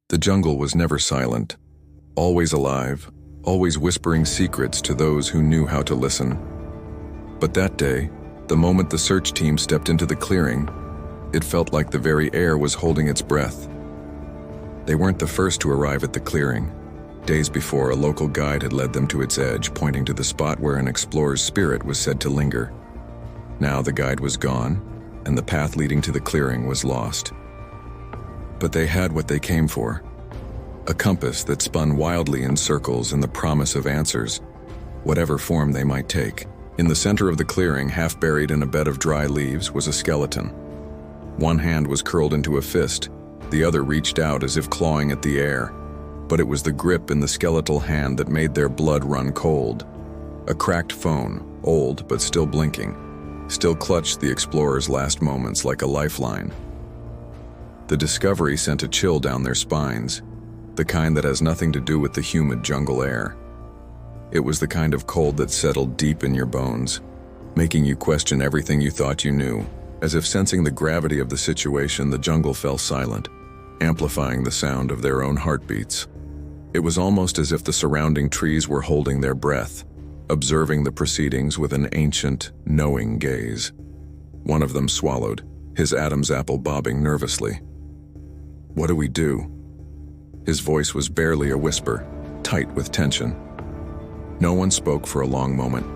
The jungle was never silent, always alive, always whispering secrets to those who knew how to listen. But that day, the moment the search team stepped into the clearing, it felt like the very air was holding its breath. They weren't the first to arrive at the clearing. Days before, a local guide had led them to its edge, pointing to the spot where an explorer's spirit was said to linger. Now the guide was gone, and the path leading to the clearing was lost. But they had what they came for. A compass that spun wildly in circles in the promise of answers, whatever form they might take. In the center of the clearing, half buried in a bed of dry leaves, was a skeleton. One hand was curled into a fist, the other reached out as if clawing at the air. But it was the grip in the skeletal hand that made their blood run cold. A cracked phone, old but still blinking, still clutched the explorers' last moments like a lifeline. The discovery sent a chill down their spines, the kind that has nothing to do with the humid jungle air. It was the kind of cold that settled deep in your bones, making you question everything you thought you knew. As if sensing the gravity of the situation, the jungle fell silent, amplifying the sound of their own heartbeats. It was almost as if the surrounding trees were holding their breath, observing the proceedings with an ancient, knowing gaze. One of them swallowed, his Adam's apple bobbing nervously. "What do we do?" His voice was barely a whisper, tight with tension. No one spoke for a long moment.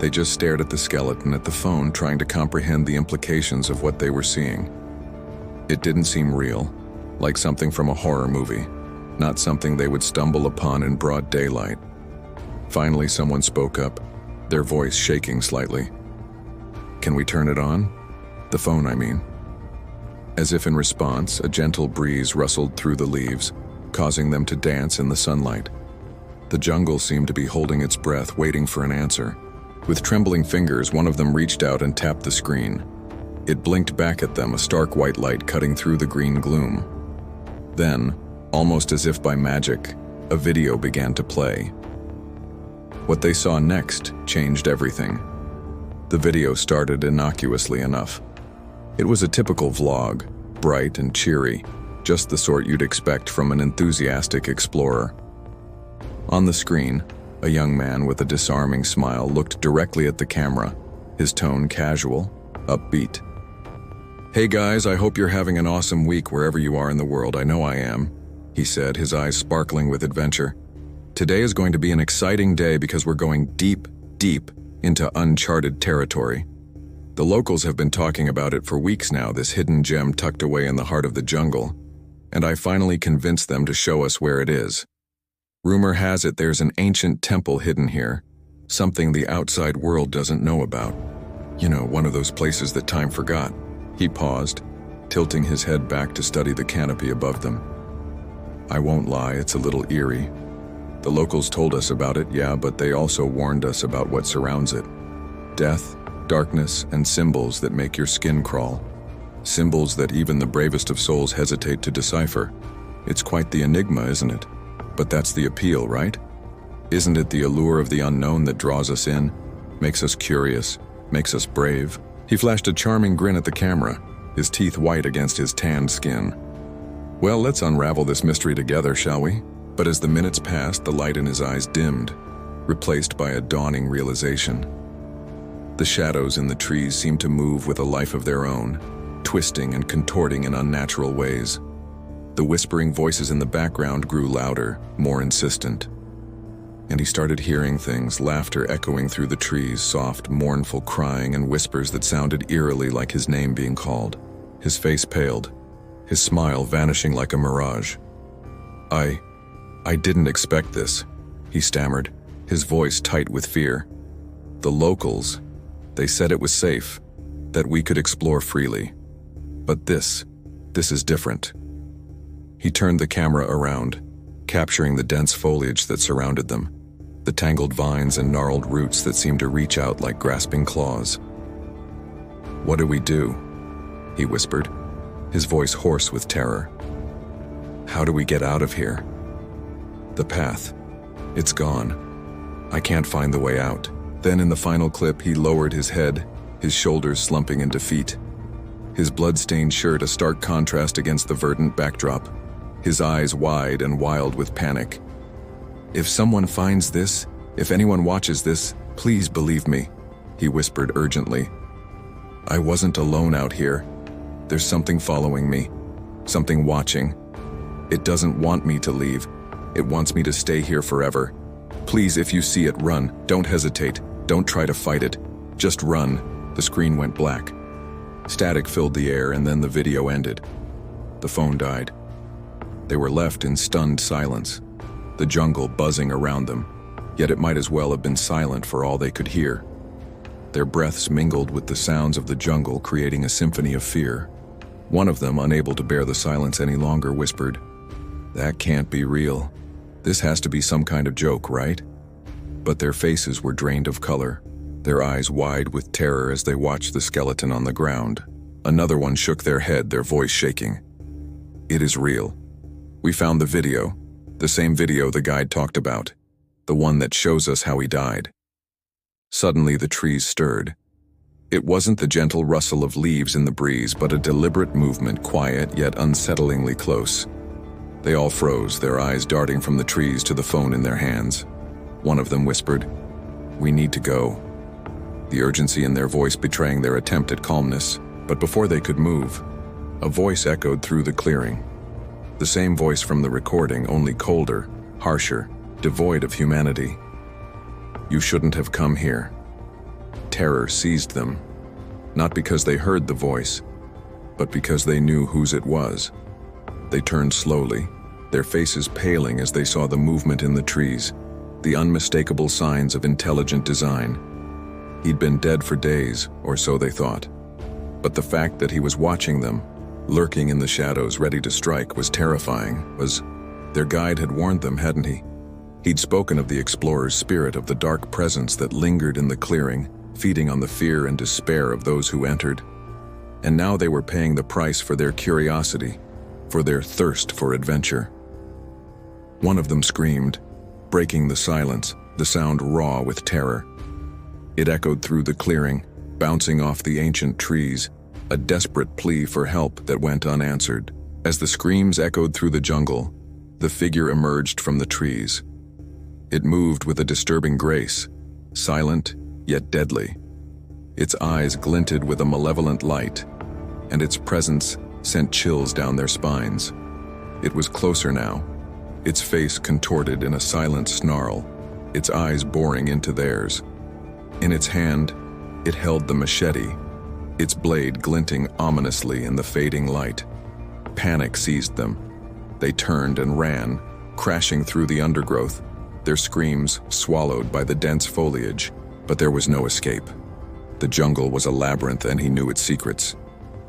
They just stared at the skeleton at the phone, trying to comprehend the implications of what they were seeing. It didn't seem real, like something from a horror movie, not something they would stumble upon in broad daylight. Finally, someone spoke up, their voice shaking slightly. "Can we turn it on? The phone, I mean." As if in response, a gentle breeze rustled through the leaves, causing them to dance in the sunlight. The jungle seemed to be holding its breath, waiting for an answer. With trembling fingers, one of them reached out and tapped the screen. It blinked back at them, a stark white light cutting through the green gloom. Then, almost as if by magic, a video began to play. What they saw next changed everything. The video started innocuously enough. It was a typical vlog, bright and cheery, just the sort you'd expect from an enthusiastic explorer. On the screen, a young man with a disarming smile looked directly at the camera, his tone casual, upbeat. "Hey guys, I hope you're having an awesome week wherever you are in the world. I know I am," he said, his eyes sparkling with adventure. "Today is going to be an exciting day because we're going deep, deep into uncharted territory. The locals have been talking about it for weeks now, this hidden gem tucked away in the heart of the jungle, and I finally convinced them to show us where it is. Rumor has it there's an ancient temple hidden here, something the outside world doesn't know about. You know, one of those places that time forgot." He paused, tilting his head back to study the canopy above them. "I won't lie, it's a little eerie. The locals told us about it, yeah, but they also warned us about what surrounds it. Death, darkness, and symbols that make your skin crawl. Symbols that even the bravest of souls hesitate to decipher. It's quite the enigma, isn't it? But that's the appeal, right? Isn't it the allure of the unknown that draws us in, makes us curious, makes us brave?" He flashed a charming grin at the camera, his teeth white against his tanned skin. "Well, let's unravel this mystery together, shall we?" But as the minutes passed, the light in his eyes dimmed, replaced by a dawning realization. The shadows in the trees seemed to move with a life of their own, twisting and contorting in unnatural ways. The whispering voices in the background grew louder, more insistent. And he started hearing things, laughter echoing through the trees, soft, mournful crying, and whispers that sounded eerily like his name being called. His face paled, his smile vanishing like a mirage. I didn't expect this," he stammered, his voice tight with fear. "The locals, they said it was safe, that we could explore freely. But this is different." He turned the camera around, capturing the dense foliage that surrounded them, the tangled vines and gnarled roots that seemed to reach out like grasping claws. "What do we do?" he whispered, his voice hoarse with terror. "How do we get out of here? The path, it's gone. I can't find the way out." Then in the final clip, he lowered his head, his shoulders slumping in defeat. His blood-stained shirt a stark contrast against the verdant backdrop, his eyes wide and wild with panic. "If someone finds this, if anyone watches this, please believe me," he whispered urgently. "I wasn't alone out here. There's something following me, something watching. It doesn't want me to leave. It wants me to stay here forever. Please, if you see it, run. Don't hesitate. Don't try to fight it. Just run." The screen went black. Static filled the air, and then the video ended. The phone died. They were left in stunned silence, the jungle buzzing around them, yet it might as well have been silent for all they could hear. Their breaths mingled with the sounds of the jungle, creating a symphony of fear. One of them, unable to bear the silence any longer, whispered, "That can't be real. This has to be some kind of joke, right?" But their faces were drained of color, their eyes wide with terror as they watched the skeleton on the ground. Another one shook their head, their voice shaking. "It is real. We found the video, the same video the guide talked about, the one that shows us how he died." Suddenly the trees stirred. It wasn't the gentle rustle of leaves in the breeze, but a deliberate movement, quiet yet unsettlingly close. They all froze, their eyes darting from the trees to the phone in their hands. One of them whispered, "We need to go," the urgency in their voice betraying their attempt at calmness. But before they could move, a voice echoed through the clearing. The same voice from the recording, only colder, harsher, devoid of humanity. "You shouldn't have come here." Terror seized them, not because they heard the voice, but because they knew whose it was. They turned slowly, their faces paling as they saw the movement in the trees, the unmistakable signs of intelligent design. He'd been dead for days, or so they thought. But the fact that he was watching them, lurking in the shadows ready to strike, was terrifying. Their guide had warned them, hadn't he? He'd spoken of the explorer's spirit, of the dark presence that lingered in the clearing, feeding on the fear and despair of those who entered. And now they were paying the price for their curiosity, for their thirst for adventure. One of them screamed, breaking the silence, the sound raw with terror. It echoed through the clearing, bouncing off the ancient trees, a desperate plea for help that went unanswered. As the screams echoed through the jungle, the figure emerged from the trees. It moved with a disturbing grace, silent yet deadly. Its eyes glinted with a malevolent light, and its presence sent chills down their spines. It was closer now, its face contorted in a silent snarl, its eyes boring into theirs. In its hand, it held the machete, its blade glinting ominously in the fading light. Panic seized them. They turned and ran, crashing through the undergrowth, their screams swallowed by the dense foliage. But there was no escape. The jungle was a labyrinth, and he knew its secrets.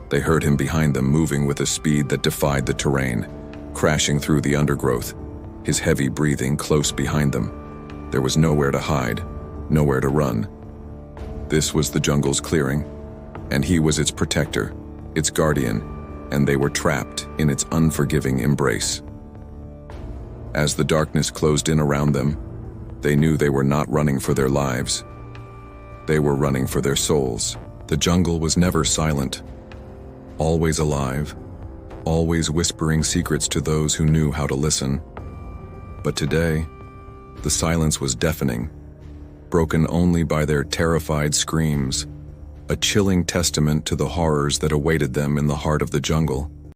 They heard him behind them, moving with a speed that defied the terrain, crashing through the undergrowth, his heavy breathing close behind them. There was nowhere to hide, nowhere to run. This was the jungle's clearing, and he was its protector, its guardian, and they were trapped in its unforgiving embrace. As the darkness closed in around them, they knew they were not running for their lives. They were running for their souls. The jungle was never silent, always alive, always whispering secrets to those who knew how to listen. But today, the silence was deafening, broken only by their terrified screams, a chilling testament to the horrors that awaited them in the heart of the jungle.